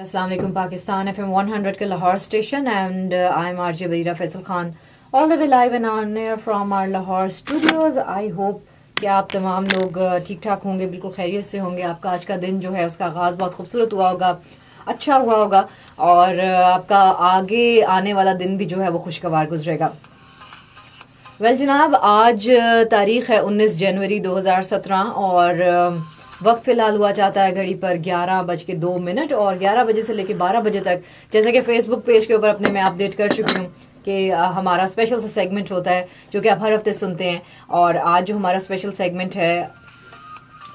अस्सलाम वालेकुम पाकिस्तान FM 100 के Lahore station and I am RJ Bareera Faisal Khan all the way live and on air from our Lahore studios. I hope कि आप तमाम लोग ठीक ठाक होंगे, बिल्कुल खैरियत से होंगे। आपका आज का दिन जो है उसका आगाज़ बहुत खूबसूरत हुआ होगा, अच्छा हुआ होगा और आपका आगे आने वाला दिन भी जो है वो खुशगवार गुजरेगा। वेल जनाब, आज तारीख़ है 19 जनवरी 2017 और वक्त फ़िलहाल हुआ चाहता है घड़ी पर 11:02 और 11 बजे से लेकर 12 बजे तक, जैसे कि फ़ेसबुक पेज के ऊपर अपने मैं अपडेट कर चुकी हूँ कि हमारा स्पेशल सा सेगमेंट होता है जो कि आप हर हफ्ते सुनते हैं। और आज जो हमारा स्पेशल सेगमेंट है,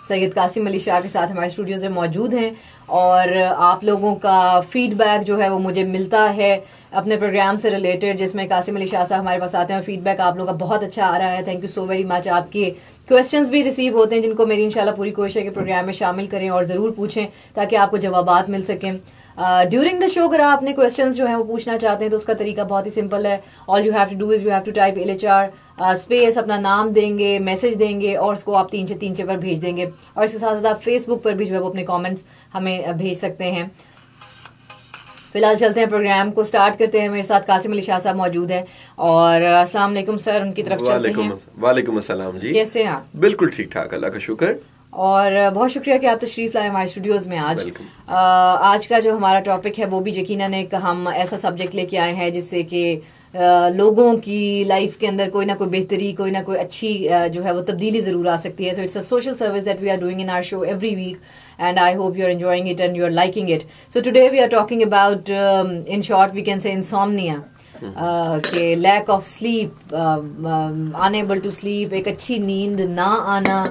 सैयद कासिम अली शाह के साथ हमारे स्टूडियो से मौजूद हैं और आप लोगों का फीडबैक जो है वो मुझे मिलता है अपने प्रोग्राम से रिलेटेड, जिसमें कासिम अली शाह साहब हमारे पास आते हैं और फीडबैक आप लोगों का बहुत अच्छा आ रहा है। Thank you so very much. आपके क्वेश्चंस भी रिसीव होते हैं जिनको मेरी इंशाल्लाह पूरी कोशिश है कि प्रोग्राम में शामिल करें और ज़रूर पूछें ताकि आपको जवाबात मिल सकें। ड्यूरिंग द शो अगर आप अपने क्वेश्चंस जो हैं वो पूछना चाहते हैं तो उसका तरीका बहुत ही सिंपल है। All you have to do is you have to type LHR space, अपना नाम देंगे, मैसेज देंगे और उसको आप 3 पर भेज देंगे। और इसके साथ साथ आप फेसबुक पर भी जो है वो अपने कमेंट्स हमें भेज सकते हैं। फिलहाल चलते हैं, प्रोग्राम को स्टार्ट करते हैं। मेरे साथ कासिम अली शाह साहब मौजूद हैं और अस्सलाम वालेकुम सर, उनकी तरफ चलते हैं। वालेकुम अस्सलाम जी, कैसे हैं आप? बिल्कुल ठीक ठाक, अल्लाह का शुक्र। और बहुत शुक्रिया कि आप तशरीफ लाए हमारे स्टूडियोज में आज। आज का जो हमारा टॉपिक है वो भी यकीनन एक हम ऐसा सब्जेक्ट लेके आए हैं जिससे कि लोगों की लाइफ के अंदर कोई ना कोई बेहतरी, कोई ना कोई अच्छी जो है वो तब्दीली ज़रूर आ सकती है। So it's a social service that we are doing in our show every week and I hope you're enjoying it and you're liking it. So today we are talking about, in short, we can say insomnia. कि lack of sleep, unable to sleep, एक अच्छी नींद ना आना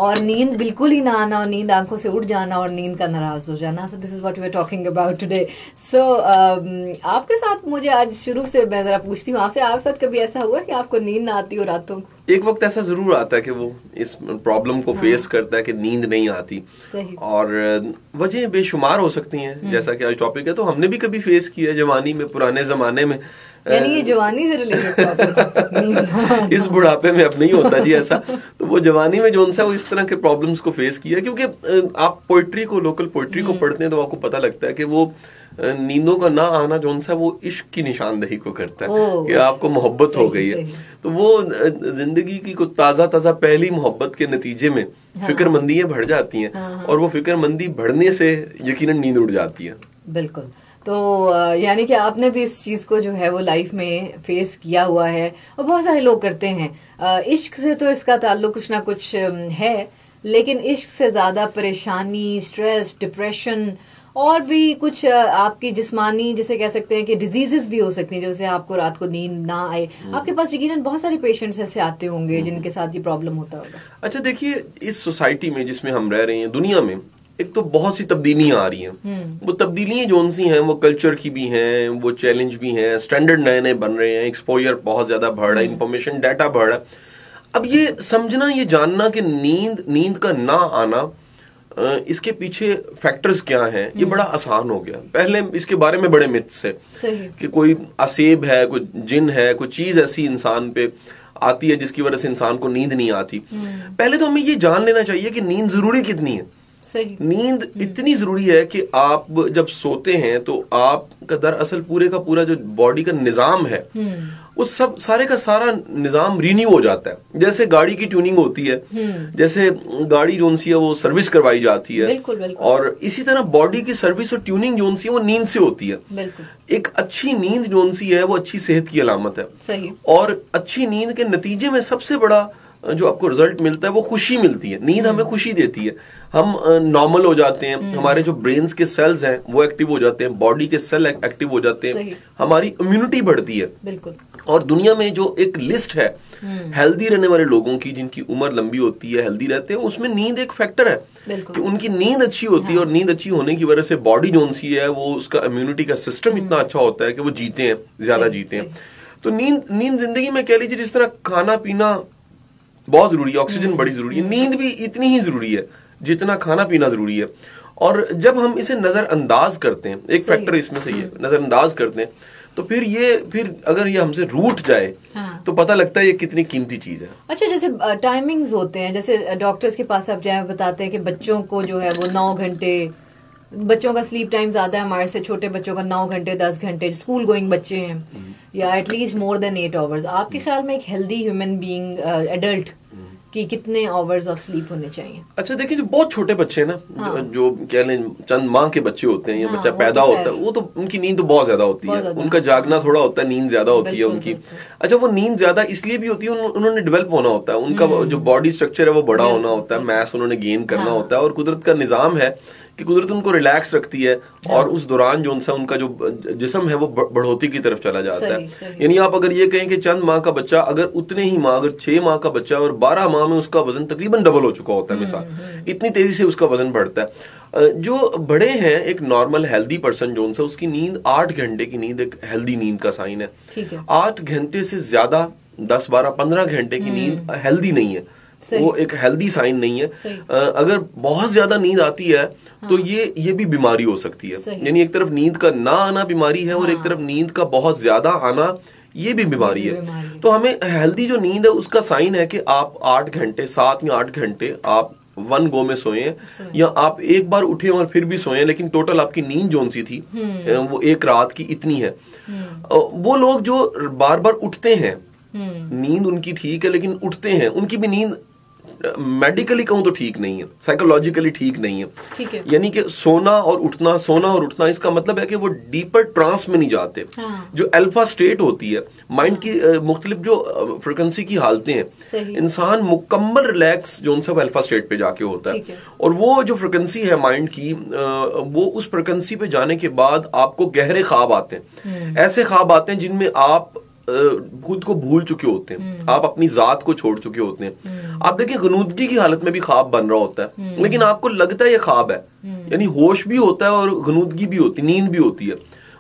और नींद बिल्कुल ही ना आना और नींद आंखों से उड़ जाना और नींद का नाराज हो जाना। So this is what we are talking about today. So आपके साथ मुझे आज शुरू से मैं जरा पूछती हूँ आपसे, आपके साथ कभी ऐसा हुआ कि आपको नींद ना आती हो रातों को? एक वक्त ऐसा जरूर आता है कि वो इस प्रॉब्लम को फेस करता है कि नींद नहीं आती। सही। और वजह बेशुमार हो सकती हैं, जैसा कि आज टॉपिक है तो हमने भी कभी फेस किया है जवानी में, पुराने जमाने में। यानी ये जवानी से रिलेटेड इस बुढ़ापे में अब नहीं होता जी ऐसा। तो वो जवानी में जो वो इस तरह के प्रॉब्लम्स को फेस किया, क्योंकि आप पोइट्री को, लोकल पोइट्री को पढ़ते हैं तो आपको पता लगता है कि वो नींदों का ना आना जो वो इश्क की निशानदही को करता है कि आपको मोहब्बत हो गई है। तो वो जिंदगी की कुछ ताजा ताजा पहली मोहब्बत के नतीजे में फिक्रमंदियां बढ़ जाती हैं और वो फिक्रमंदी बढ़ने से यकीनन नींद उड़ जाती है। बिल्कुल। तो यानी कि आपने भी इस चीज को जो है वो लाइफ में फेस किया हुआ है और बहुत सारे लोग करते हैं। इश्क से तो इसका ताल्लुक कुछ ना कुछ है, लेकिन इश्क से ज्यादा परेशानी, स्ट्रेस, डिप्रेशन और भी कुछ आपकी जिस्मानी, जिसे कह सकते हैं कि डिजीजेस भी हो सकती हैं जैसे आपको रात को नींद ना आए। आपके पास यकीनन बहुत सारे पेशेंट्स ऐसे आते होंगे जिनके साथ ये प्रॉब्लम होता होगा। अच्छा देखिए, इस सोसाइटी में जिसमें हम रह रहे हैं, दुनिया में एक तो बहुत सी तब्दीलियां आ रही हैं। वो तब्दीलियां जो सी हैं वो कल्चर की भी हैं, वो चैलेंज भी हैं, स्टैंडर्ड नए नए बन रहे हैं, एक्सपोजर बहुत ज्यादा बढ़ रहा है, इंफॉर्मेशन डाटा बढ़ रहा है। अब ये समझना, ये जानना कि नींद का ना आना, इसके पीछे फैक्टर्स क्या हैं, ये बड़ा आसान हो गया। पहले इसके बारे में बड़े मिथ्स है कि कोई असेब है, कोई जिन है, कोई चीज ऐसी इंसान पे आती है जिसकी वजह से इंसान को नींद नहीं आती। पहले तो हमें ये जान लेना चाहिए कि नींद जरूरी कितनी है। सही। नींद इतनी जरूरी है कि आप जब सोते हैं तो आपका दरअसल पूरे का पूरा जो बॉडी का निजाम है वो सब सारे का सारा निजाम रिन्यू हो जाता है। जैसे गाड़ी की ट्यूनिंग होती है, जैसे गाड़ी जोन सी है वो सर्विस करवाई जाती है। बिल्कुल, बिल्कुल। और इसी तरह बॉडी की सर्विस और ट्यूनिंग जोन सी है वो नींद से होती है। बिल्कुल। एक अच्छी नींद जोन सी है वो अच्छी सेहत की अलामत है। सही। और अच्छी नींद के नतीजे में सबसे बड़ा जो आपको रिजल्ट मिलता है वो खुशी मिलती है। नींद हमें खुशी देती है, हम नॉर्मल हो जाते हैं, हमारे जो ब्रेन्स के सेल्स हैं वो एक्टिव हो जाते हैं, बॉडी के सेल एक्टिव हो जाते हैं, हमारी इम्यूनिटी बढ़ती है। बिल्कुल। और दुनिया में जो एक लिस्ट है हेल्दी रहने वाले लोगों की, जिनकी उम्र लंबी होती है, हेल्दी रहते हैं, उसमें नींद एक फैक्टर है कि उनकी नींद अच्छी होती है। और नींद अच्छी होने की वजह से बॉडी जोन सी है वो, उसका इम्यूनिटी का सिस्टम इतना अच्छा होता है कि वो जीते हैं, ज्यादा जीते हैं। तो नींद जिंदगी में कह लीजिए जिस तरह खाना पीना बहुत जरूरी है, ऑक्सीजन बड़ी जरूरी है, नींद भी इतनी ही जरूरी है जितना खाना पीना जरूरी है। और जब हम इसे नजरअंदाज करते हैं, एक फैक्टर इसमें से ये नजरअंदाज करते हैं, तो फिर अगर ये हमसे रूठ जाए तो पता लगता है ये कितनी कीमती चीज है। अच्छा, जैसे टाइमिंग्स होते हैं, जैसे डॉक्टर्स के पास आप जाए बताते हैं कि बच्चों को जो है वो 9 घंटे बच्चों का स्लीप टाइम ज्यादा है हमारे से, छोटे बच्चों का 9 घंटे 10 घंटे, स्कूल गोइंग बच्चे हैं, या एटलीस्ट मोर देन 8 आवर्स। आपके ख्याल में एक हेल्दी ह्यूमन बीइंग एडल्ट कि कितने आवर्स ऑफ स्लीप होने चाहिए? अच्छा देखिए, जो बहुत छोटे बच्चे हैं ना, जो कह लें चंद माह के बच्चे होते हैं, या बच्चा पैदा होता है, वो तो उनकी नींद तो बहुत ज्यादा होती है, उनका जागना थोड़ा होता है, नींद ज्यादा होती है उनकी। अच्छा, वो नींद ज्यादा इसलिए भी होती है, उन्होंने डेवलप होना होता है, उनका जो बॉडी स्ट्रक्चर है वो बड़ा होना होता है, मैस उन्होंने गेन करना होता है, और कुदरत का निजाम है कि कुदरत उनको रिलैक्स रखती है, और उस दौरान जो उनका जो जिस्म है वो बढ़ोतरी की तरफ चला जाता है। यानी आप अगर ये कहें कि चंद माह का बच्चा, अगर उतने ही माह, अगर 6 माह का बच्चा और 12 माह में उसका वजन तकरीबन डबल हो चुका होता है, मिसाल, इतनी तेजी से उसका वजन बढ़ता है। जो बड़े हैं, एक नॉर्मल हेल्दी पर्सन जो उनसे, उसकी नींद 8 घंटे की नींद एक हेल्दी नींद का साइन है। 8 घंटे से ज्यादा 10, 12, 15 घंटे की नींद हेल्दी नहीं है, वो एक हेल्दी साइन नहीं है। अगर बहुत ज्यादा नींद आती है तो ये भी बीमारी हो सकती है। यानी एक तरफ नींद का ना आना बीमारी है, और एक तरफ नींद का बहुत ज्यादा आना ये भी बीमारी है। तो हमें हेल्दी जो नींद है उसका साइन है कि आप 8 घंटे 7 या 8 घंटे आप वन गो में सोएं, या आप एक बार उठे और फिर भी सोएं, लेकिन टोटल आपकी नींद जोन सी थी वो एक रात की इतनी है। वो लोग जो बार बार उठते हैं, नींद उनकी ठीक है लेकिन उठते हैं, उनकी भी नींद मेडिकली कहूं तो ठीक नहीं है, साइकोलॉजिकली ठीक नहीं है। ठीक है। यानी कि सोना और उठना, इसका मतलब है कि वो डीपर ट्रांस में नहीं जाते। जो अल्फा स्टेट होती है माइंड की, मुख्तलिफ जो फ्रिक्वेंसी की हालतें हैं, इंसान मुकम्मल रिलैक्स जो उनसे अल्फा स्टेट पे जाके होता है, और वो जो फ्रिक्वेंसी है माइंड की, वो उस फ्रिक्वेंसी पे जाने के बाद आपको गहरे ख्वाब आते हैं। ऐसे ख्वाब आते हैं जिनमें आप खुद को भूल चुके होते हैं, आप अपनी जात को छोड़ चुके होते हैं। आप देखिए, गनूदगी की हालत में भी ख्वाब बन रहा होता है, लेकिन आपको लगता है ये ख्वाब है, यानी होश भी होता है और गनूदगी भी होती है, नींद भी होती है,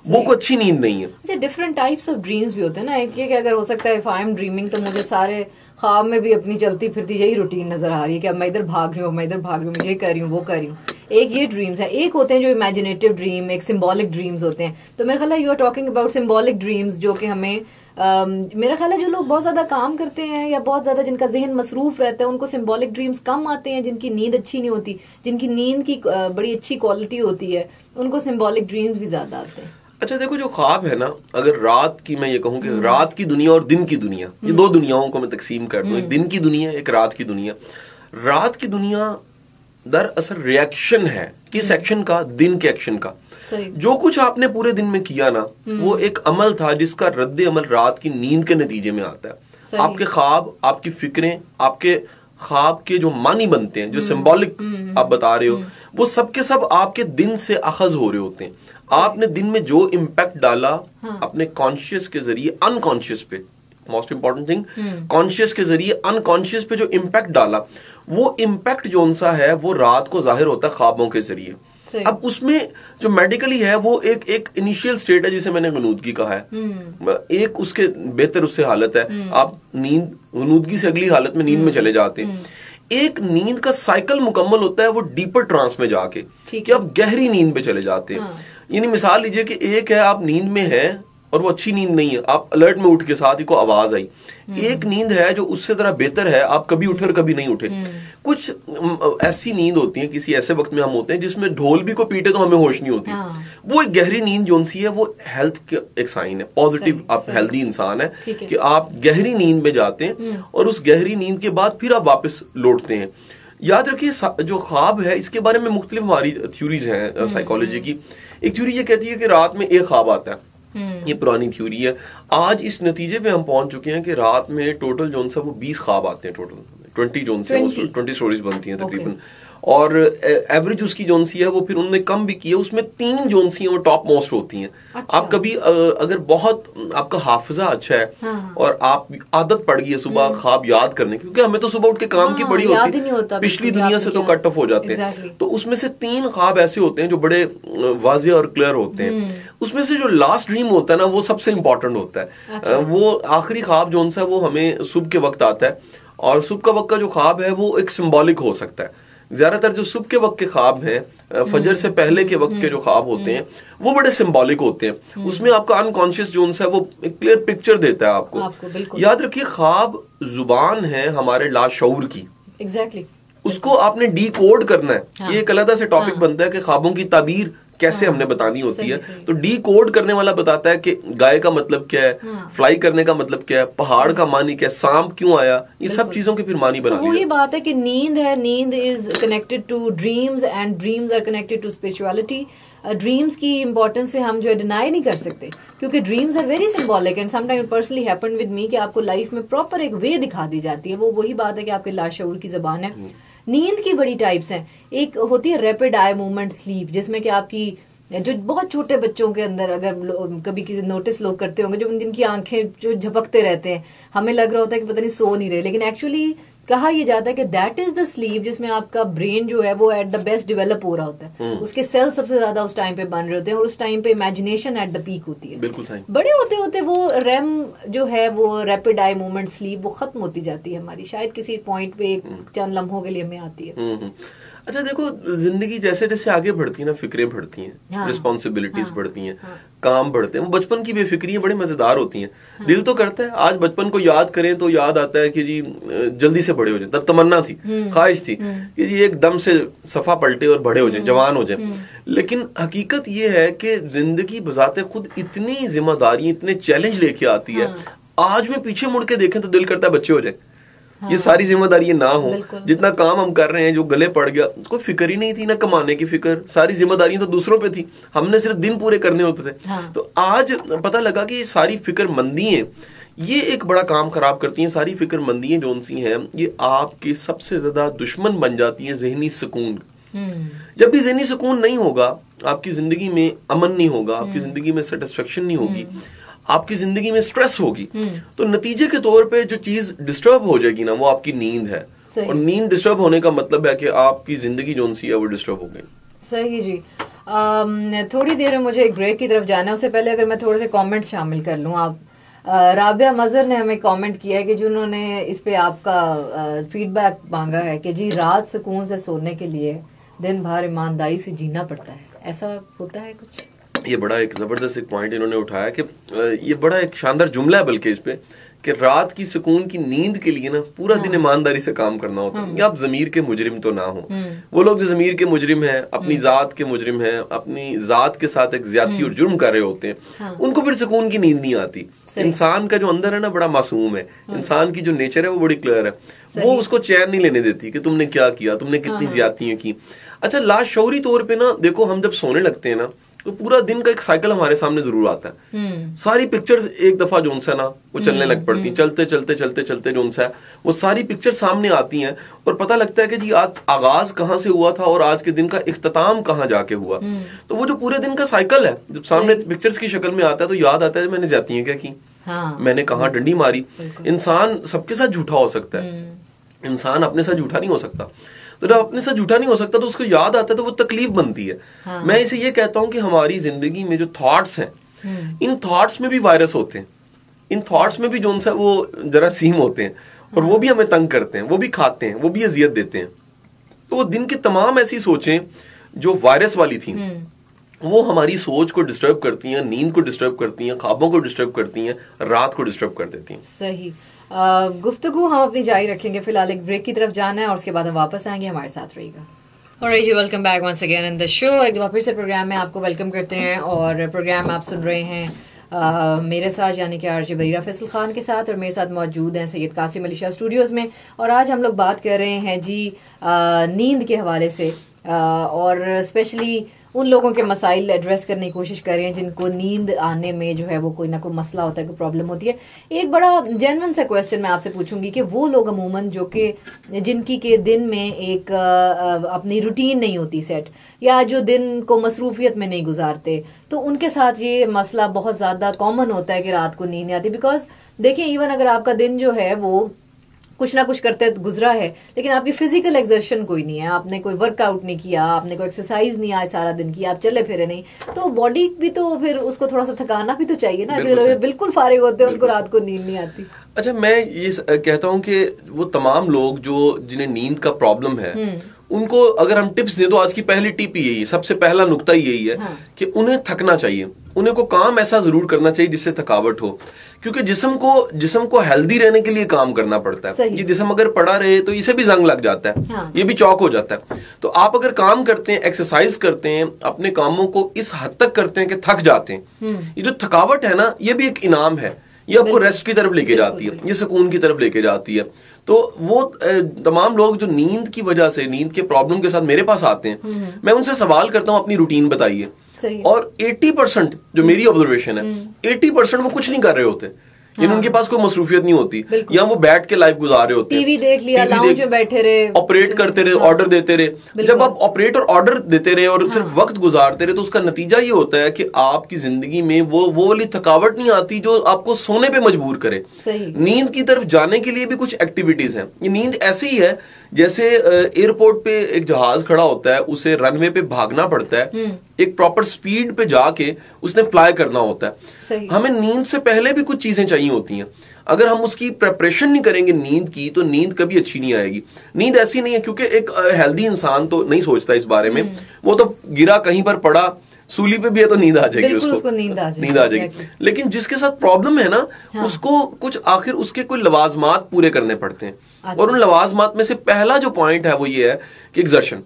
वो कोई अच्छी नींद नहीं है। अच्छा, डिफरेंट टाइप्स ऑफ ड्रीम्स भी होते हैं ना। एक अगर हो सकता है इफ आई एम ड्रीमिंग, तो मुझे सारे ख्वाब में भी अपनी चलती फिरती यही रूटीन नजर आ रही है कि अब मैं इधर भाग रही हूँ, मैं इधर भाग रही हूँ, ये कर रही हूँ, वो कर रही हूँ। एक ये ड्रीम्स है। एक होते हैं जो इमेजिनेटिव ड्रीम, एक सिंबॉलिक ड्रीम्स होते हैं। तो मेरा ख्याल है you are talking about symbolic dreams, जो कि हमें मेरा ख्याल है जो लोग बहुत ज्यादा काम करते हैं या बहुत ज्यादा जिनका जहन मसरूफ रहता है, उनको सिंबॉलिक ड्रीम्स कम आते हैं। जिनकी नींद अच्छी नहीं होती, जिनकी नींद की बड़ी अच्छी क्वालिटी होती है, उनको सिंबॉलिक ड्रीम्स भी ज्यादा आते हैं। अच्छा देखो, जो ख्वाब है ना, अगर रात की, मैं ये कहूँ कि रात की दुनिया और दिन की दुनिया, ये दो दुनियाओं को मैं तकसीम कर दूं, एक दिन की दुनिया, एक रात की दुनिया। रात की दुनिया दरअसल रिएक्शन है किस एक्शन का? दिन के एक्शन का। जो कुछ आपने पूरे दिन में किया ना, वो एक अमल था जिसका रद्द अमल रात की नींद के नतीजे में आता है। आपके ख्वाब, आपकी फिक्रें, आपके ख्वाब के जो मानी बनते हैं, जो सिंबॉलिक आप बता रहे हो, वो सब के सब आपके दिन से अखज हो रहे होते हैं। आपने दिन में जो इम्पैक्ट डाला अपने कॉन्शियस के जरिए अनकॉन्शियस पे, मोस्ट इंपॉर्टेंट थिंग, कॉन्शियस के जरिए अनकॉन्शियस पे जो इम्पैक्ट डाला, वो इम्पैक्ट जो उनसा है वो रात को जाहिर होता है ख्वाबों के जरिए। अब उसमें जो मेडिकली है वो एक इनिशियल स्टेट है जिसे मैंने गनूदगी कहा है। एक उसके बेहतर उससे हालत है, आप नींद गनूदगी से अगली हालत में नींद में चले जाते हैं। एक नींद का साइकिल मुकम्मल होता है वो डीपर ट्रांस में जाके, कि आप गहरी नींद में चले जाते हैं। यानी मिसाल लीजिए कि एक है आप नींद में है और वो अच्छी नींद नहीं है, आप अलर्ट में उठ के साथ ही को आवाज आई। एक नींद है जो उससे जरा बेहतर है, आप कभी उठे और कभी नहीं उठे। कुछ ऐसी नींद होती है, किसी ऐसे वक्त में हम होते हैं जिसमें ढोल भी को पीटे तो हमें होश नहीं होती। वो एक गहरी नींद जो सी है वो हेल्थ का एक साइन है, पॉजिटिव, आप हेल्दी इंसान है कि आप गहरी नींद में जाते हैं और उस गहरी नींद के बाद फिर आप वापस लौटते हैं। याद रखिए, जो ख्वाब है इसके बारे में मुख्तलिफ हमारी थ्योरीज हैं साइकोलॉजी की। एक थ्योरी ये कहती है कि रात में एक ख्वाब आता है, ये पुरानी थ्योरी है। आज इस नतीजे पे हम पहुंच चुके हैं कि रात में टोटल जोन सा वो 20 ख्वाब आते हैं, टोटल 20 जोन से 20 स्टोरीज बनती हैं तकरीबन। और एवरेज उसकी जोन सी है वो फिर उन्होंने कम भी की है, उसमें 3 जोन सी हैं वो टॉप मोस्ट होती हैं। अच्छा। आप कभी अगर बहुत आपका हाफिजा अच्छा है और आप आदत पड़ गई है सुबह ख्वाब याद करने की, क्योंकि हमें तो सुबह उठ के काम की बड़ी होती है, पिछली दुनिया से तो कट ऑफ हो जाते हैं। तो उसमें से 3 ख्वाब ऐसे होते हैं जो बड़े वाज़ेह और क्लियर होते हैं। उसमें से जो लास्ट ड्रीम होता है ना, वो सबसे इंपॉर्टेंट होता है। अच्छा। वो आखिरी ख्वाब जोन सा वो हमें सुबह के वक्त आता है, और सुबह का वक्त का जो ख्वाब है वो एक सिंबॉलिक हो सकता है। ज्यादातर जो सुबह के वक्त के ख्वाब हैं, फजर से पहले के वक्त के जो ख्वाब होते हैं वो बड़े सिंबॉलिक होते हैं। उसमें आपका अनकॉन्शियस जोन है वो एक क्लियर पिक्चर देता है आपको। याद रखिए, ख्वाब जुबान है हमारे लाशऊर की। एग्जैक्टली। उसको आपने डीकोड करना है। ये एक अलग से टॉपिक बनता है कि ख्वाबों की ताबीर कैसे हमने बतानी होती है। तो डी कोड करने वाला बताता है कि गाय का मतलब क्या है, फ्लाई करने का मतलब क्या है, पहाड़ का मानी क्या है, सांप क्यों आया, ये सब चीजों की फिर मानी बना दी। वही बात है कि नींद है, नींद is connected to dreams and dreams are connected to spirituality. Dreams की इंपॉर्टेंस से हम जो है डिनाई नहीं कर सकते, क्योंकि dreams are very symbolic and sometime personally happened with me कि आपको लाइफ में प्रॉपर एक वे दिखा दी जाती है। वो वही बात है कि आपके लाशऊर की जबान है। नींद की बड़ी टाइप्स हैं। एक होती है रैपिड आई मूवमेंट स्लीप, जिसमें कि आपकी जो बहुत छोटे बच्चों के अंदर अगर कभी किसी नोटिस लोग करते होंगे, जो जिनकी आंखें जो झपकते रहते हैं, हमें लग रहा होता है कि पता नहीं सो नहीं रहे, लेकिन एक्चुअली कहा यह जाता है कि दैट इज द स्लीप जिसमें आपका ब्रेन जो है वो एट द बेस्ट डेवलप हो रहा होता है। उसके सेल सबसे ज्यादा उस टाइम पे बन रहे होते हैं और उस टाइम पे इमेजिनेशन एट द पीक होती है। बिल्कुल सही। बड़े होते होते वो रेम जो है वो रैपिड आई मूवमेंट स्लीप वो खत्म होती जाती है हमारी, शायद किसी पॉइंट पे चंद लम्हों के लिए हमें आती है। अच्छा देखो, जिंदगी जैसे जैसे आगे बढ़ती है ना, फिक्रें बढ़ती हैं, रिस्पॉन्सिबिलिटीज बढ़ती हैं, काम बढ़ते हैं। वो बचपन की बेफिक्रियां बड़ी मजेदार होती हैं। दिल तो करता है आज बचपन को याद करें तो याद आता है कि जी जल्दी से बड़े हो जाए। तब तमन्ना थी, ख्वाहिश थी कि जी एकदम से सफा पलटे और बड़े हो जाए, जवान हो जाए। लेकिन हकीकत ये है कि जिंदगी बजाते खुद इतनी जिम्मेदारी, इतने चैलेंज लेके आती है। आज में पीछे मुड़ के देखें तो दिल करता है बच्चे हो जाए। ये सारी जिम्मेदारी ना हो, जितना काम हम कर रहे हैं जो गले पड़ गया, कोई फिक्र ही नहीं थी, ना कमाने की फिक्र, सारी जिम्मेदारियां तो दूसरों पे थी, हमने सिर्फ दिन पूरे करने होते थे। तो आज पता लगा कि ये सारी फिक्रमंदियां ये एक बड़ा काम खराब करती हैं। सारी फिक्रमंदियां जो सी हैं ये आपके सबसे ज्यादा दुश्मन बन जाती हैं जहनी सुकून। जब भी जहनी सुकून नहीं होगा, आपकी जिंदगी में अमन नहीं होगा, आपकी जिंदगी में सेटिस्फेक्शन नहीं होगी, आपकी जिंदगी में स्ट्रेस होगी, तो नतीजे के तौर पे जो चीज डिस्टर्ब हो जाएगी ना, वो आपकी नींद है। और नींद डिस्टर्ब होने का मतलब है कि आपकी जिंदगी जो सी है वो डिस्टर्ब हो गई। सही जी। थोड़ी देर में मुझे एक ब्रेक की तरफ जाना है, उससे पहले अगर मैं थोड़े से कमेंट्स शामिल कर लूँ। आप राबिया मजहर ने हमें कमेंट किया है कि जिन्होंने इस पे आपका फीडबैक मांगा है कि जी रात सुकून से सोने के लिए दिन भर ईमानदारी से जीना पड़ता है, ऐसा होता है कुछ? ये बड़ा एक जबरदस्त एक पॉइंट इन्होंने उठाया कि ये बड़ा एक शानदार जुमला है बल्कि इस पे कि रात की सुकून की नींद के लिए ना पूरा दिन ईमानदारी से काम करना होता है। आप जमीर के मुजरिम तो ना हो। वो लोग जो जमीर के मुजरिम हैं, अपनी जात के मुजरिम हैं, अपनी जात के साथ एक ज्यादती और जुर्म कर रहे होते हैं, उनको फिर सुकून की नींद नहीं आती। इंसान का जो अंदर है ना बड़ा मासूम है, इंसान की जो नेचर है वो बड़ी क्लियर है, वो उसको चैन नहीं लेने देती कि तुमने क्या किया, तुमने कितनी ज्यादतियां की। अच्छा, लाशऊरी तौर पे ना देखो, हम जब सोने लगते हैं ना तो पूरा दिन का एक साइकिल हमारे सामने जरूर आता है। सारी पिक्चर्स एक दफा जो है ना वो चलने लग पड़ती हैं, चलते चलते चलते चलते जो है वो सारी पिक्चर सामने आती हैं और पता लगता है कि जी आज आगाज कहाँ से हुआ था और आज के दिन का इख्तिताम कहाँ जाके हुआ। तो वो जो पूरे दिन का साइकिल है जब सामने पिक्चर्स की शक्ल में आता है तो याद आता है मैंने ज्यादतियां क्या की, मैंने कहाँ डंडी मारी। इंसान सबके साथ झूठा हो सकता है, इंसान अपने साथ झूठा नहीं हो सकता। तो जब अपने साथ झूठा नहीं हो सकता तो उसको याद आता है तो वो तकलीफ बनती है। मैं इसे ये कहता हूं कि हमारी जिंदगी में जो थॉट्स हैं, इन थॉट्स में भी वायरस होते हैं, इन थॉट्स में भी जो सा वो जरासीम होते हैं और वो भी हमें तंग करते हैं, वो भी खाते हैं, वो भी अजियत देते हैं। तो वो दिन की तमाम ऐसी सोचें जो वायरस वाली थी वो हमारी सोच को डिस्टर्ब करती हैं, नींद को डिस्टर्ब करती हैं, ख्वाबों को डिस्टर्ब करती हैं, रात को डिस्टर्ब कर देती हैं। सही। गुफ्तगू हम अपनी जारी रखेंगे, फिलहाल एक ब्रेक की तरफ जाना है और उसके बाद हम वापस आएंगे, हमारे साथ रहिएगा। ऑलराइट जी, welcome back once again in the show. एक दफा फिर से प्रोग्राम में आपको वेलकम करते हैं और प्रोग्राम आप सुन रहे हैं मेरे साथ यानी कि आरजे बरीरा फैसल खान के साथ, और मेरे साथ मौजूद हैं सैयद कासिम अली शाह स्टूडियोज़ में। और आज हम लोग बात कर रहे हैं जी नींद के हवाले से, और स्पेशली उन लोगों के मसाइल एड्रेस करने की कोशिश कर रहे हैं जिनको नींद आने में जो है वो कोई ना कोई मसला होता है, कोई प्रॉब्लम होती है। एक बड़ा जेन्युइन सा क्वेश्चन मैं आपसे पूछूंगी कि वो लोग अमूमन जो कि जिनकी के दिन में एक अपनी रूटीन नहीं होती सेट, या जो दिन को मसरूफियत में नहीं गुजारते, तो उनके साथ ये मसला बहुत ज़्यादा कॉमन होता है कि रात को नींद नहीं आती। बिकॉज देखिए, इवन अगर आपका दिन जो है वो कुछ ना कुछ करते गुजरा है, लेकिन आपकी फिजिकल एक्सर्शन कोई नहीं है, आपने कोई वर्कआउट नहीं किया, आपने कोई एक्सरसाइज नहीं आज सारा दिन किया, आप चले फिरे नहीं, तो बॉडी भी तो फिर उसको थोड़ा सा थकाना भी तो चाहिए ना। बिल्कुल फारिग होते हैं, उनको रात को नींद नहीं आती। अच्छा, मैं ये कहता हूँ कि वो तमाम लोग जो जिन्हें नींद का प्रॉब्लम है उनको अगर हम टिप्स दें तो आज की पहली टिप यही है, सबसे पहला नुक्ता यही है कि उन्हें थकना चाहिए, उन्हें को काम ऐसा जरूर करना चाहिए जिससे थकावट हो। क्योंकि जिस्म को हेल्दी रहने के लिए काम करना पड़ता है। ये जिस्म अगर पड़ा रहे तो इसे भी जंग लग जाता है। हाँ। ये भी चौक हो जाता है। तो आप अगर काम करते हैं, एक्सरसाइज करते हैं, अपने कामों को इस हद तक करते हैं कि थक जाते हैं, ये जो थकावट है ना, ये भी एक इनाम है। ये आपको रेस्ट की तरफ लेके जाती है, ये सुकून की तरफ लेके जाती है। तो वो तमाम लोग जो नींद की वजह से, नींद के प्रॉब्लम के साथ मेरे पास आते हैं, मैं उनसे सवाल करता हूँ अपनी रूटीन बताइए, और 80% जो मेरी ऑब्जर्वेशन है, 80% वो कुछ नहीं कर रहे होते। हाँ। उनके पास कोई मसरूफियत नहीं होती, या वो बैठ के लाइफ गुजार रहे होते हैं, टीवी देख लिया, लाउंज में बैठे रहे, ऑपरेट करते रहे, ऑर्डर देते रहे। जब आप ऑपरेट और ऑर्डर देते रहे और सिर्फ वक्त गुजारते रहे, तो उसका नतीजा ये होता है कि आपकी जिंदगी में वो वाली थकावट नहीं आती जो आपको सोने पे मजबूर करे। नींद की तरफ जाने के लिए भी कुछ एक्टिविटीज हैं। ये नींद ऐसी ही है जैसे एयरपोर्ट पे एक जहाज खड़ा होता है, उसे रनवे पे भागना पड़ता है, एक प्रॉपर स्पीड पे जाके उसने फ्लाई करना होता है। हमें नींद से पहले भी कुछ चीजें चाहिए होती हैं। अगर हम उसकी प्रिपरेशन नहीं करेंगे नींद की, तो नींद कभी अच्छी नहीं आएगी। नींद ऐसी नहीं है, क्योंकि एक हेल्दी इंसान तो नहीं सोचता इस बारे में, वो तो गिरा कहीं पर पड़ा, सूली पे भी है तो नींद आ जाएगी, उसको नींद आ जाएगी। लेकिन जिसके साथ प्रॉब्लम है ना, हाँ। उसको कुछ आखिर उसके कोई लवाजमात पूरे करने पड़ते हैं, और उन लवाजमात में से पहला जो पॉइंट है वो ये है कि एक्सर्शन,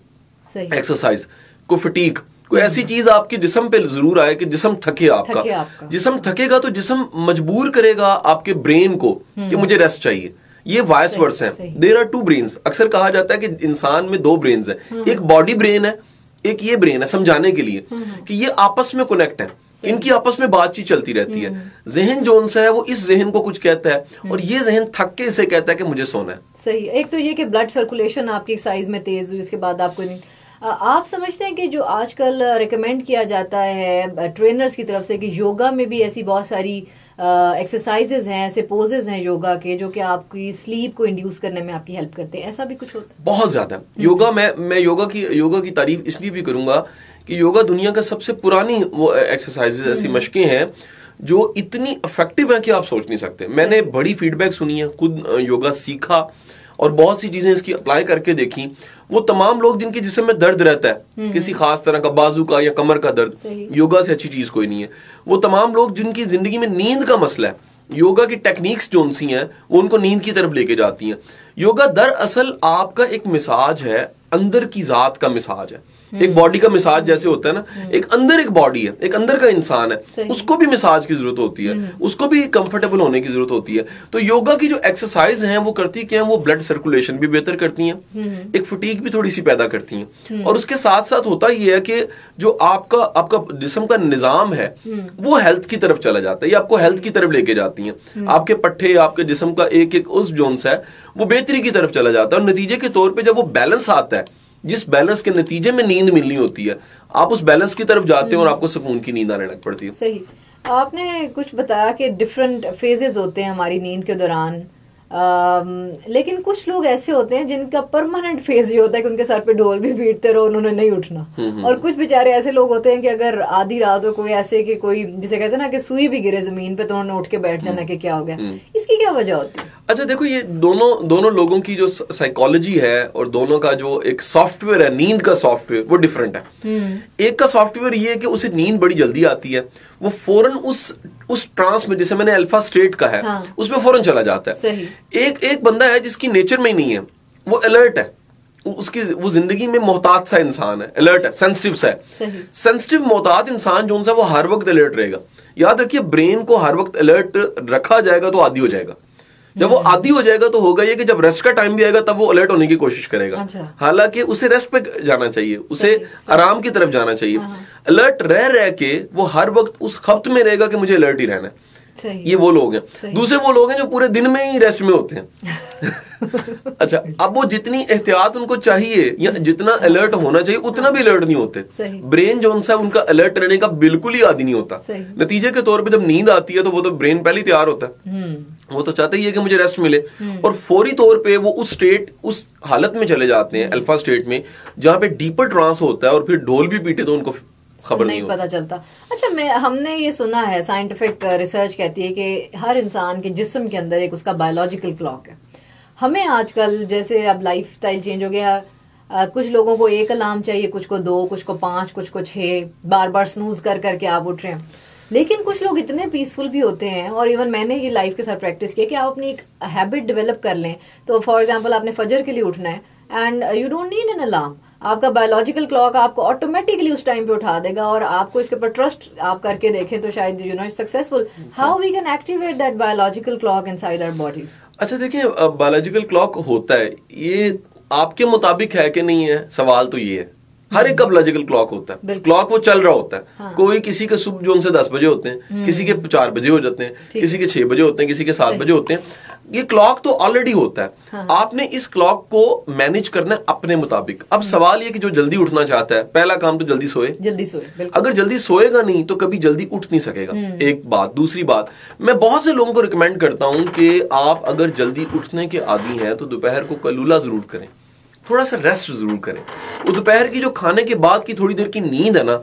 एक्सरसाइज, को फटीक, कोई ऐसी चीज आपके जिस्म पे जरूर आए कि जिस्म थके आपका। जिस्म थकेगा तो जिस्म मजबूर करेगा आपके ब्रेन को कि मुझे रेस्ट चाहिए। ये वाइस वर्स है। There are two brains. अक्सर कहा जाता है कि इंसान में दो ब्रेन्स हैं, एक बॉडी ब्रेन है, एक ये ब्रेन है समझाने के लिए कि ये आपस में कनेक्ट है, इनकी आपस में बातचीत चलती रहती है। जहन जो उनसा है वो इस जहन को कुछ कहता है, और ये जहन थक के इसे कहता है कि मुझे सोना है। सही। एक तो ये कि ब्लड सर्कुलेशन आपकी एक्सरसाइज में तेज हुई, उसके बाद आपको नहीं। आप समझते हैं कि जो आजकल रिकमेंड किया जाता है ट्रेनर्स की तरफ से कि योगा में भी ऐसी बहुत सारी एक्सरसाइजेज हैं, ऐसे पोजेज हैं योगा के जो कि आपकी स्लीप को इंड्यूस करने में आपकी हेल्प करते हैं, ऐसा भी कुछ होता है? बहुत ज्यादा। योगा मैं योगा की तारीफ इसलिए भी करूंगा कि योगा दुनिया का सबसे पुरानी वो एक्सरसाइजेज, ऐसी मशकें हैं जो इतनी इफेक्टिव है कि आप सोच नहीं सकते। मैंने बड़ी फीडबैक सुनी है, खुद योगा सीखा और बहुत सी चीजें इसकी अप्लाई करके देखी। वो तमाम लोग जिनके जिस्म में दर्द रहता है, किसी खास तरह का, बाजू का या कमर का दर्द, योगा से अच्छी चीज कोई नहीं है। वो तमाम लोग जिनकी जिंदगी में नींद का मसला है, योगा की टेक्निक्स जो सी हैं वो उनको नींद की तरफ लेके जाती हैं। योगा दरअसल आपका एक मिसाज है, अंदर की जात का मिसाज है। एक बॉडी का मिसाज जैसे होता है ना, एक अंदर एक बॉडी है, एक अंदर का इंसान है, उसको भी मिसाज की जरूरत होती है, उसको भी कंफर्टेबल होने की जरूरत होती है। तो योगा की जो एक्सरसाइज हैं वो करती क्या है, वो ब्लड सर्कुलेशन भी बेहतर करती हैं, एक फटीग भी थोड़ी सी पैदा करती हैं, और उसके साथ साथ होता ये है कि जो आपका जिस्म का निजाम है वो हेल्थ की तरफ चला जाता है, ये आपको हेल्थ की तरफ लेके जाती हैं। आपके पट्टे, आपके जिस्म का एक एक उस जोन्स है वो बेहतरी की तरफ चला जाता है, और नतीजे के तौर पर जब वो बैलेंस आता है, जिस बैलेंस के नतीजे में नींद मिलनी होती है, आप उस बैलेंस की तरफ जाते हैं और आपको सुकून की नींद आने लग पड़ती है। सही। आपने कुछ बताया कि डिफरेंट फेजेस होते हैं हमारी नींद के दौरान, लेकिन कुछ लोग ऐसे होते हैं जिनका परमानेंट फेज ये होता है कि उनके सर पे ढोल भी पीटते रहो, उन्होंने नहीं उठना। और कुछ बेचारे ऐसे लोग होते हैं कि अगर आधी रात हो, कोई ऐसे कि कोई जिसे कहते हैं ना कि सुई भी गिरे जमीन पे तो उन्होंने उठ के बैठ जाना कि क्या हो गया। इसकी क्या वजह होती है? अच्छा देखो, ये दोनों लोगों की जो साइकोलॉजी है और दोनों का जो एक सॉफ्टवेयर है, नींद का सॉफ्टवेयर, वो डिफरेंट है। एक का सॉफ्टवेयर ये है कि उसे नींद बड़ी जल्दी आती है, वो फौरन उस ट्रांस में, जैसे मैंने अल्फा स्टेट का है, हाँ। उसमें फौरन चला जाता है। एक बंदा है जिसकी नेचर में ही नहीं है, वो अलर्ट है, वो जिंदगी में मोहतात सा इंसान है, अलर्ट है, सेंसिटिव सा है। सेंसिटिव मोहतात इंसान जो सा वो हर वक्त अलर्ट रहेगा। याद रखिए, ब्रेन को हर वक्त अलर्ट रखा जाएगा तो आदी हो जाएगा। जब वो आदी हो जाएगा तो होगा ये कि जब रेस्ट का टाइम भी आएगा तब वो अलर्ट होने की कोशिश करेगा। अच्छा। हालांकि उसे रेस्ट पे जाना चाहिए, उसे आराम की तरफ जाना चाहिए। अलर्ट रह के वो हर वक्त उस खप्त में रहेगा कि मुझे अलर्ट ही रहना है। ये वो लोग हैं। दूसरे वो लोग हैं जो पूरे दिन में ही रेस्ट में होते हैं। अच्छा, अब वो जितनी एहतियात उनको चाहिए या जितना अलर्ट होना चाहिए उतना भी अलर्ट नहीं होते। ब्रेन जो उनसा उनका अलर्ट रहने का बिल्कुल ही आदी नहीं होता। नतीजे के तौर पे जब नींद आती है तो वो तो ब्रेन पहले ही तैयार होता है, वो तो चाहता ही है कि मुझे रेस्ट मिले, और फौरी तौर पे वो उस हालत में चले जाते हैं, अल्फा स्टेट में, जहां पे डीपर ट्रांस होता है, और फिर ढोल भी पीटे तो उनको खबर नहीं पता चलता। अच्छा, हमने ये सुना है, साइंटिफिक रिसर्च कहती है कि हर इंसान के जिस्म के अंदर एक उसका बायोलॉजिकल क्लॉक है। हमें आजकल जैसे अब लाइफ स्टाइल चेंज हो गया, कुछ लोगों को 1 अलार्म चाहिए, कुछ को 2, कुछ को 5, कुछ को 6, बार बार स्नूज कर करके आप उठ रहे हैं। लेकिन कुछ लोग इतने पीसफुल भी होते हैं, और इवन मैंने ये लाइफ के साथ प्रैक्टिस किया कि आप अपनी एक हैबिट डेवलप कर लें। तो फॉर एग्जांपल आपने फजर के लिए उठना है and you don't need an alarm, आपका बायोलॉजिकल क्लॉक आपको ऑटोमेटिकली उस टाइम पे उठा देगा, और आपको इसके ऊपर ट्रस्ट आप करके देखें तो शायद you know successful. How we can activate that biological clock inside our bodies? अच्छा देखिए, बायोलॉजिकल क्लॉक होता है, ये आपके मुताबिक है कि नहीं है, सवाल तो ये है। हर एक का बायोलॉजिकल क्लॉक होता है, क्लॉक वो चल रहा होता है। हाँ। कोई किसी के सुबह जो उनसे 10 बजे होते हैं, किसी के 4 बजे हो जाते हैं, किसी के 6 बजे होते हैं, किसी के 7 बजे होते हैं। ये क्लॉक तो ऑलरेडी होता है। हाँ। आपने इस क्लॉक को मैनेज करना है अपने मुताबिक। अब सवाल ये कि जो जल्दी उठना चाहता है, पहला काम तो जल्दी सोए। अगर जल्दी सोएगा नहीं तो कभी जल्दी उठ नहीं सकेगा, एक बात। दूसरी बात, मैं बहुत से लोगों को रिकमेंड करता हूं कि आप अगर जल्दी उठने के आदी हैं तो दोपहर को कलूला जरूर करें, थोड़ा सा रेस्ट जरूर करें। वो दोपहर की जो खाने के बाद की थोड़ी देर की नींद है ना,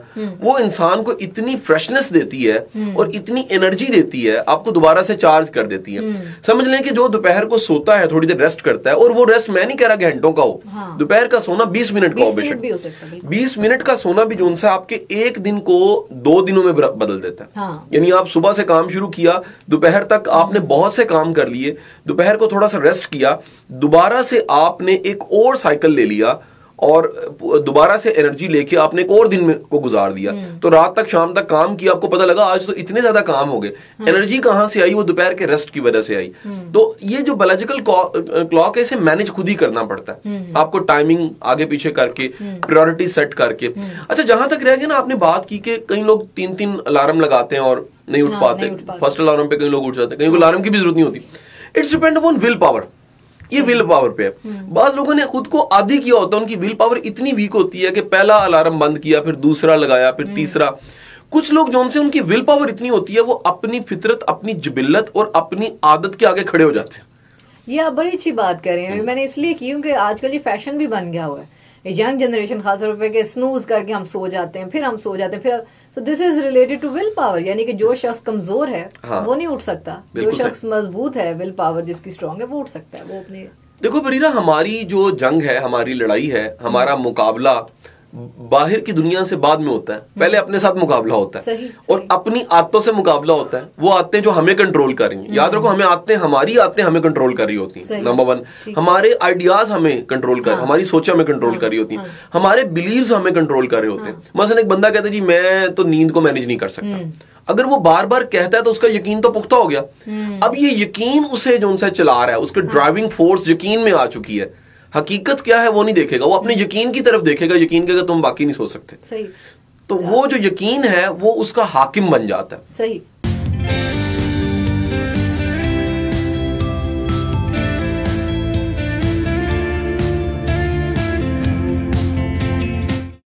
वो इंसान को इतनी फ्रेशनेस देती है और इतनी एनर्जी देती है, आपको दोबारा से चार्ज कर देती है। समझ लें कि जो दोपहर को सोता है, थोड़ी देर रेस्ट करता है, और वो रेस्ट मैं नहीं कह रहा घंटों का हो। हाँ। दोपहर का सोना 20 मिनट का हो, बेशक 20 मिनट का सोना भी जो उनसे आपके एक दिन को 2 दिनों में बदल देता है। हाँ। यानी आप सुबह से काम शुरू किया, दोपहर तक आपने बहुत से काम कर लिए, दोपहर को थोड़ा सा रेस्ट किया, दोबारा से आपने एक और साइकिल ले लिया और दोबारा से एनर्जी लेके आपने एक और दिन में को गुजार दिया, तो रात तक शाम तक काम किया, आपको पता लगा आज तो इतने ज्यादा काम हो गए। एनर्जी कहां से आई? वो दोपहर के रेस्ट की वजह से आई। तो ये जो बायोलॉजिकल क्लॉक है, इसे मैनेज खुद ही करना पड़ता है आपको, टाइमिंग आगे पीछे करके, प्रायोरिटी सेट करके। अच्छा, जहां तक रह गया ना, आपने बात की कि कई लोग 3-3 अलार्म लगाते हैं और नहीं उठ पाते। फर्स्ट अलार्म पे कई लोग उठ जाते हैं, कहीं को अलार्म की भी जरूरत नहीं होती। It's depend upon will power. ये विल पावर पे है। बाज लोगों ने खुद को आदी किया होता है, उनकी विल पावर इतनी वीक होती है कि पहला अलार्म बंद किया, फिर दूसरा लगाया, फिर तीसरा। कुछ लोग जो उनसे उनकी विल पावर इतनी होती है, वो अपनी फितरत, अपनी जिबिल्लत और अपनी आदत के आगे खड़े हो जाते हैं। ये आप बड़ी अच्छी बात कर रहे हैं। मैंने इसलिए की क्योंकि आजकल ये फैशन भी बन गया हुआ है, यंग जनरेशन खासतौर पे कि स्नूज करके हम सो जाते हैं, फिर हम सो जाते हैं, फिर so this is related to will power. यानी कि जो शख्स कमजोर है, हाँ, वो नहीं उठ सकता, जो शख्स मजबूत है, विल पावर जिसकी स्ट्रांग है, वो उठ सकता है। वो अपने देखो बरीरा, हमारी जो जंग है, हमारी लड़ाई है, हमारा मुकाबला बाहर की दुनिया से बाद में होता है। पहले अपने साथ मुकाबला होता है। सही। और अपनी आदतों से मुकाबला होता है। वो आदतें जो हमें कंट्रोल कर रही हैं, याद रखो, हमें आदतें, हमारी आदतें हमें कंट्रोल कर रही होती हैं। नंबर 1, हमारे आइडियाज हमें कंट्रोल कर, हमारी सोच हमें कंट्रोल कर रही होती हैं, हमारे बिलीव्स हमें कंट्रोल कर रहे होते हैं। मसलन एक बंदा कहता है जी मैं तो नींद को मैनेज नहीं कर सकता, अगर वो बार बार कहता है तो उसका यकीन तो पुख्ता हो गया। अब ये यकीन उसे जो उनसे चला रहा है, उसके ड्राइविंग फोर्स यकीन में आ चुकी है। हकीकत क्या है वो नहीं देखेगा, वो अपने यकीन की तरफ देखेगा, यकीन के तुम बाकी नहीं सोच सकते। सही। तो वो जो यकीन है वो उसका हाकिम बन जाता है। सही।